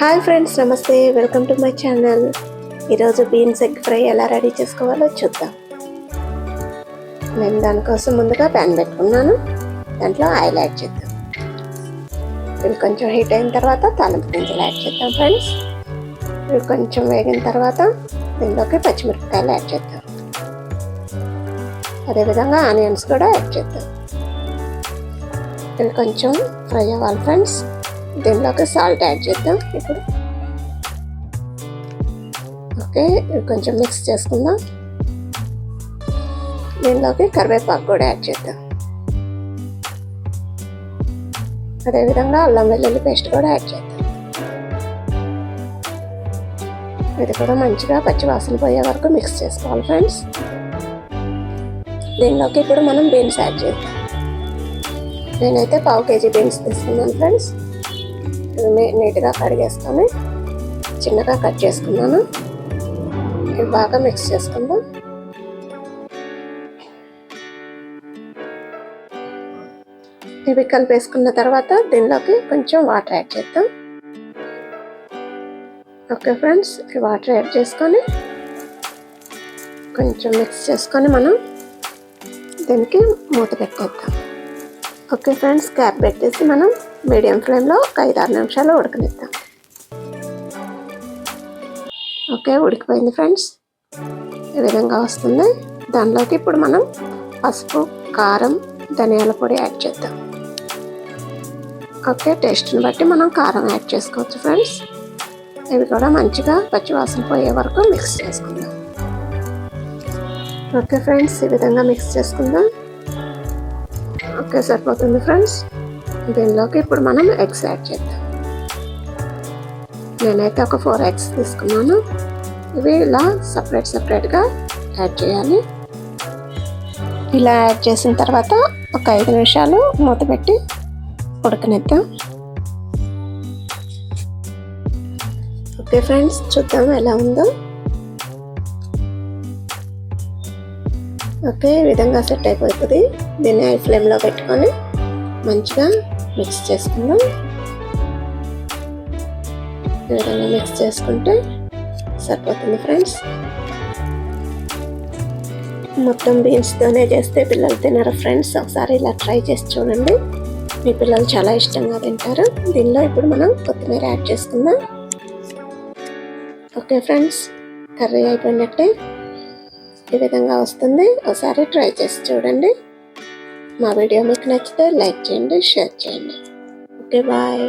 Hi friends, నమస్తే. Welcome to my channel. ఈరోజు beans egg fry ఎలా రెడీ చేసుకోవాలో చూద్దాం. నేను దానికోసం ముందుగా ప్యాన్ పెట్టుకున్నాను. దాంట్లో ఆయిల్ యాడ్ చేద్దాం. ఇవి కొంచెం హీట్ అయిన తర్వాత తాలింపు గింజలు యాడ్ చేద్దాం ఫ్రెండ్స్. ఇవి కొంచెం వేగిన తర్వాత దీనిలోకి పచ్చిమిరపకాయలు యాడ్ చేద్దాం. అదేవిధంగా ఆనియన్స్ కూడా యాడ్ చేద్దాం. ఇవి కొంచెం ఫ్రై అవ్వాలి ఫ్రెండ్స్. దీనిలోకి సాల్ట్ యాడ్ చేద్దాం. ఇప్పుడు ఓకే, ఇవి కొంచెం మిక్స్ చేసుకుందాం. దీనిలోకి కరివేపాకు కూడా యాడ్ చేద్దాం. అదేవిధంగా అల్లం వెల్లుల్లి పేస్ట్ కూడా యాడ్ చేద్దాం. ఇది కూడా మంచిగా పచ్చి వాసన పోయే వరకు మిక్స్ చేసుకోవాలి ఫ్రెండ్స్. దీనిలోకి ఇప్పుడు మనం బీన్స్ యాడ్ చేద్దాం. నేనైతే 1/2 kg బీన్స్ తీసుకున్నాను ఫ్రెండ్స్. నీట్గా కడిగేసుకొని చిన్నగా కట్ చేసుకున్నాను. ఇవి బాగా మిక్స్ చేసుకుందాం. ఇవి కలిపేసుకున్న తర్వాత దీనిలోకి కొంచెం వాటర్ యాడ్ చేద్దాం. ఓకే ఫ్రెండ్స్, ఈ వాటర్ యాడ్ చేసుకొని కొంచెం మిక్స్ చేసుకొని మనం దీనికి మూత పెట్టేద్దాం. ఓకే ఫ్రెండ్స్, క్యాప్ పెట్టేసి మనం మీడియం ఫ్లేమ్లో ఒక 5-6 నిమిషాలు ఉడకనిద్దాం. ఓకే, ఉడికిపోయింది ఫ్రెండ్స్. ఈ విధంగా వస్తుంది. దానిలోకి ఇప్పుడు మనం పసుపు, కారం, ధనియాల పొడి యాడ్ చేద్దాం. ఓకే, టేస్ట్ని బట్టి మనం కారం యాడ్ చేసుకోవచ్చు ఫ్రెండ్స్. ఇవి కూడా మంచిగా పచ్చివాసన పోయే వరకు మిక్స్ చేసుకుందాం. ఓకే ఫ్రెండ్స్, ఈ విధంగా మిక్స్ చేసుకుందాం. ఓకే, సరిపోతుంది ఫ్రెండ్స్. దీనిలోకి ఇప్పుడు మనం ఎగ్స్ యాడ్ చేద్దాం. నేనైతే ఒక 4 eggs తీసుకున్నాను. ఇవి ఇలా సపరేట్గా యాడ్ చేయాలి. ఇలా యాడ్ చేసిన తర్వాత ఒక 5 నిమిషాలు మూత పెట్టి ఉడకనిద్దాం. ఓకే ఫ్రెండ్స్, చూద్దాం ఎలా ఉందో. ఓకే, ఈ విధంగా సెట్ అయిపోతుంది. దీన్ని హై ఫ్లేమ్లో పెట్టుకొని మంచిగా మిక్స్ చేసుకుందాం. ఈ విధంగా మిక్స్ చేసుకుంటే సరిపోతుంది ఫ్రెండ్స్. మొత్తం బీన్స్తోనే చేస్తే పిల్లలు తినరు ఫ్రెండ్స్. ఒకసారి ఇలా ట్రై చేసి చూడండి. మీ పిల్లలు చాలా ఇష్టంగా తింటారు. దీనిలో ఇప్పుడు మనం కొత్తిమీర యాడ్ చేసుకుందాం. ఓకే ఫ్రెండ్స్, కర్రీ అయిపోయినట్టే. ఈ విధంగా వస్తుంది. ఒకసారి ట్రై చేసి చూడండి. మా వీడియో మీకు నచ్చితే లైక్ చేయండి, షేర్ చేయండి. Okay, bye.